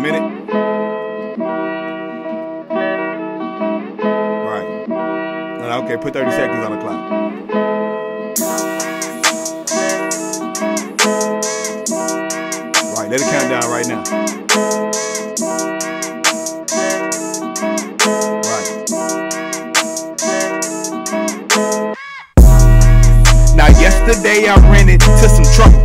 minute? Right. Okay, put 30 seconds on the clock. Right, let it count down right now. Right. Now yesterday I ran into some trouble.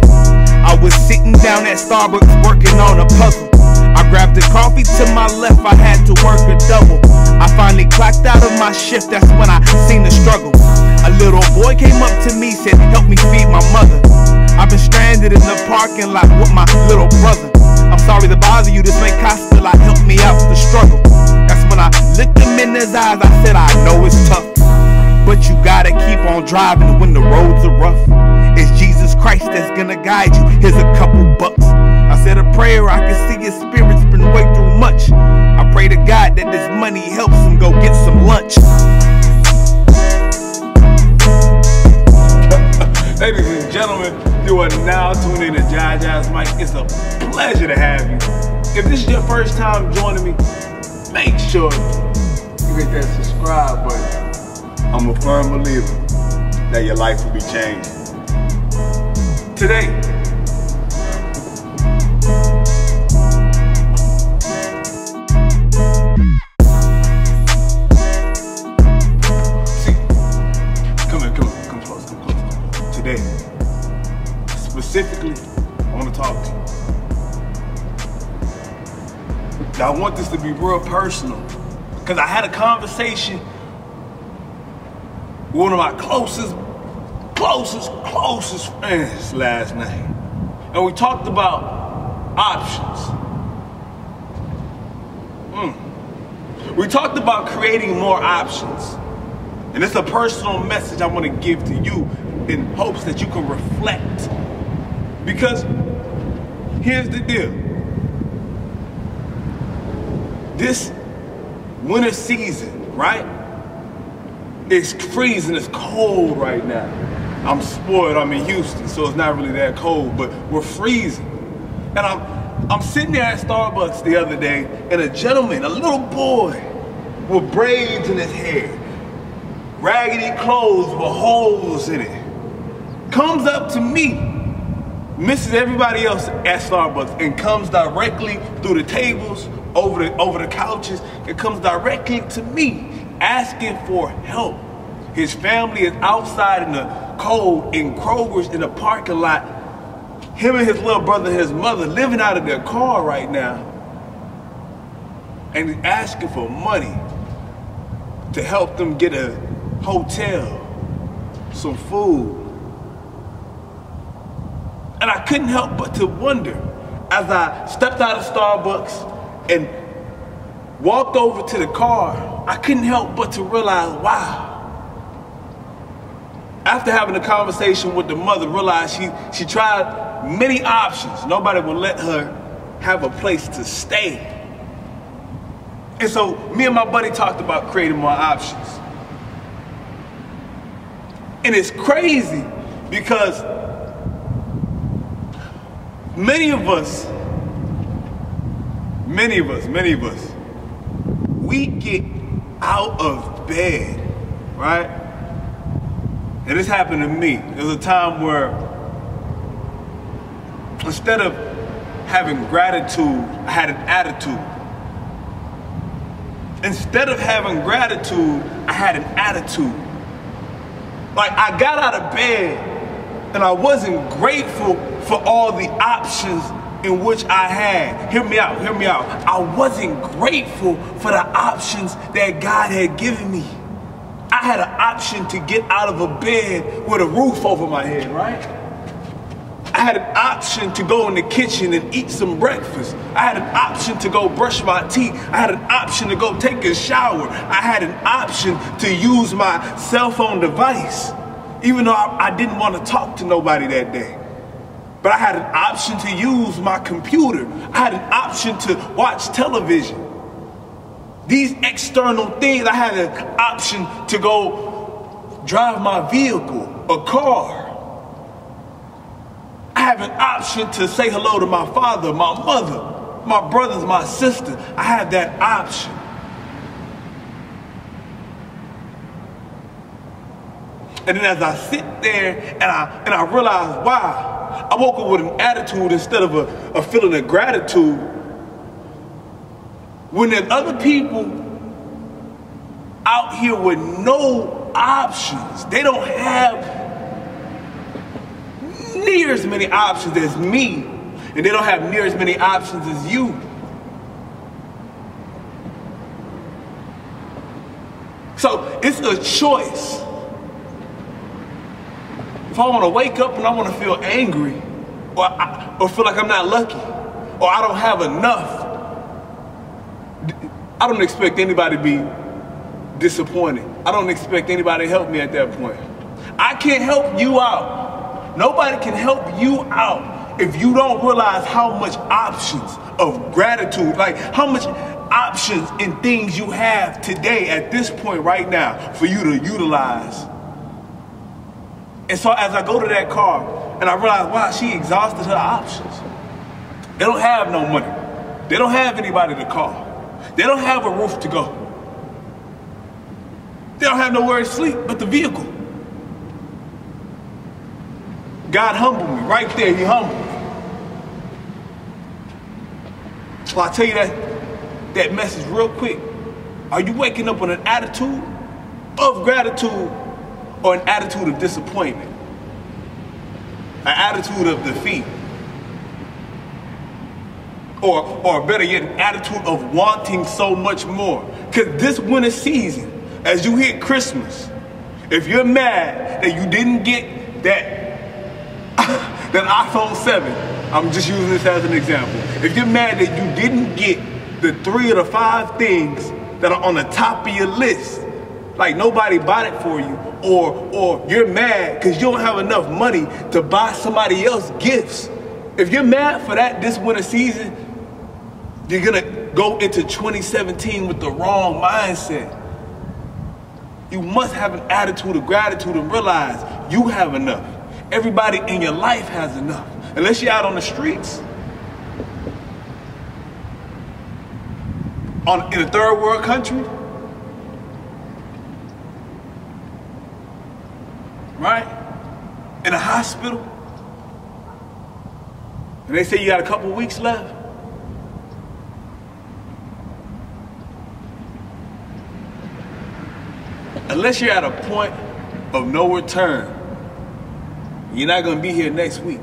I was sitting down at Starbucks working on a puzzle. I grabbed a coffee to my left, I had to work a double. I finally clocked out of my shift, that's when I seen the struggle. A little boy came up to me, said, help me feed my mother. I've been stranded in the parking lot with my little brother. I'm sorry to bother you, this may cost a lot, help me out with the struggle. That's when I looked him in his eyes, I said, I know it's tough, but you gotta keep on driving when the roads are rough. It's Jesus Christ that's gonna guide you, here's a couple bucks. I said a prayer, I can see his spirit's been way through much. I pray to God that this money helps him go get some lunch. Ladies and gentlemen, you are now tuned in to Jajasmike. It's a pleasure to have you. If this is your first time joining me, make sure you hit that subscribe button. I'm a firm believer that your life will be changed. Today, today, specifically, I want to talk to you. Now, I want this to be real personal because I had a conversation with one of my closest friends last night, and we talked about options. We talked about creating more options, and it's a personal message I want to give to you in hopes that you can reflect. Because here's the deal. This winter season, right? It's freezing, it's cold right now. I'm spoiled, I'm in Houston, so it's not really that cold, but we're freezing. And I'm sitting there at Starbucks the other day, and a gentleman, a little boy with braids in his hair, raggedy clothes with holes in it, comes up to me, misses everybody else at Starbucks, and comes directly through the tables, over the couches, and comes directly to me, asking for help. His family is outside in the cold in Kroger's in the parking lot. Him and his little brother and his mother living out of their car right now, and he's asking for money to help them get a hotel, some food. And I couldn't help but to wonder, as I stepped out of Starbucks and walked over to the car, I couldn't help but to realize, wow. After having a conversation with the mother, realized she tried many options. Nobody would let her have a place to stay. And so me and my buddy talked about creating more options. And it's crazy because many of us, we get out of bed, right? And this happened to me. There was a time where instead of having gratitude, I had an attitude. Instead of having gratitude, I had an attitude. Like, I got out of bed and I wasn't grateful for all the options in which I had. Hear me out. I wasn't grateful for the options that God had given me. I had an option to get out of a bed with a roof over my head, right? I had an option to go in the kitchen and eat some breakfast. I had an option to go brush my teeth. I had an option to go take a shower. I had an option to use my cell phone device, even though I didn't want to talk to nobody that day. But I had an option to use my computer. I had an option to watch television. These external things, I had an option to go drive my vehicle, a car. I have an option to say hello to my father, my mother, my brothers, my sisters. I have that option. And then as I sit there and I realize, wow, I woke up with an attitude instead of a feeling of gratitude. When there's other people out here with no options, they don't have near as many options as me, and they don't have near as many options as you. So it's a choice. If I want to wake up and I want to feel angry, or feel like I'm not lucky, or I don't have enough, I don't expect anybody to be disappointed. I don't expect anybody to help me at that point. I can't help you out. Nobody can help you out if you don't realize how much options of gratitude, like how much options and things you have today at this point right now for you to utilize. And so as I go to that car and I realize, wow, she exhausted her options. They don't have no money. They don't have anybody to call. They don't have a roof to go. They don't have nowhere to sleep but the vehicle. God humbled me right there. He humbled me. So I'll tell you that message real quick. Are you waking up with an attitude of gratitude or an attitude of disappointment? An attitude of defeat? Or better yet, an attitude of wanting so much more? Because this winter season, as you hit Christmas, if you're mad that you didn't get that iPhone 7, I'm just using this as an example. If you're mad that you didn't get the 3 of the 5 things that are on the top of your list, like nobody bought it for you, or you're mad because you don't have enough money to buy somebody else gifts. If you're mad for that this winter season, you're gonna go into 2017 with the wrong mindset. You must have an attitude of gratitude and realize you have enough. Everybody in your life has enough. Unless you're out on the streets, in a third world country, right? In a hospital, and they say you got a couple weeks left. Unless you're at a point of no return, you're not going to be here next week.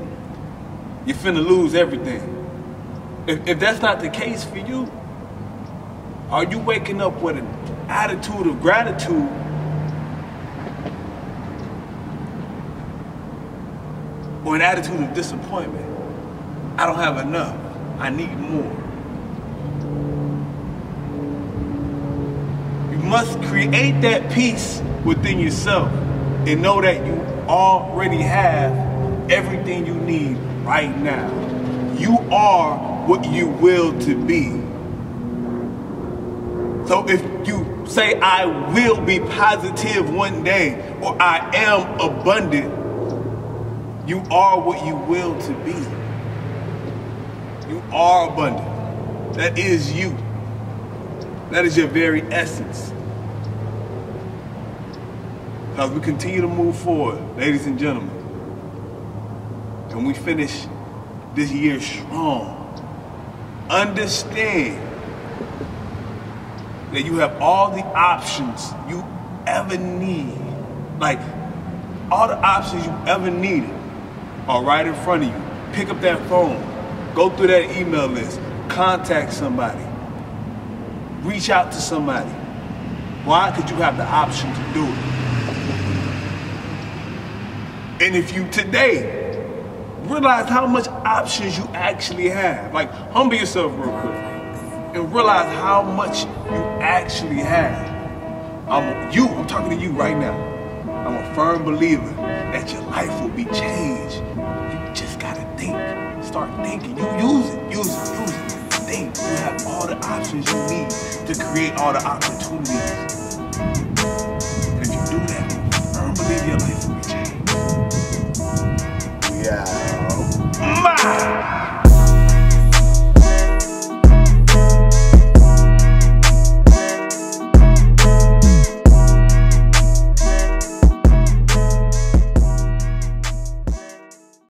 You're finna lose everything. If that's not the case for you, are you waking up with an attitude of gratitude or an attitude of disappointment? I don't have enough. I need more. You must create that peace within yourself and know that you already have everything you need right now. You are what you will to be. So if you say, I will be positive one day, or I am abundant, you are what you will to be. You are abundant. That is you. That is your very essence. As we continue to move forward, ladies and gentlemen, and we finish this year strong, understand that you have all the options you ever need. Like, all the options you ever needed are right in front of you. Pick up that phone, go through that email list, contact somebody, reach out to somebody. Why? Because you have the option to do it. And if you today realize how much options you actually have, like humble yourself real quick and realize how much you actually have. I'm talking to you right now. I'm a firm believer that your life will be changed. You just gotta think. Start thinking. You use it. Think. You have all the options you need to create all the opportunities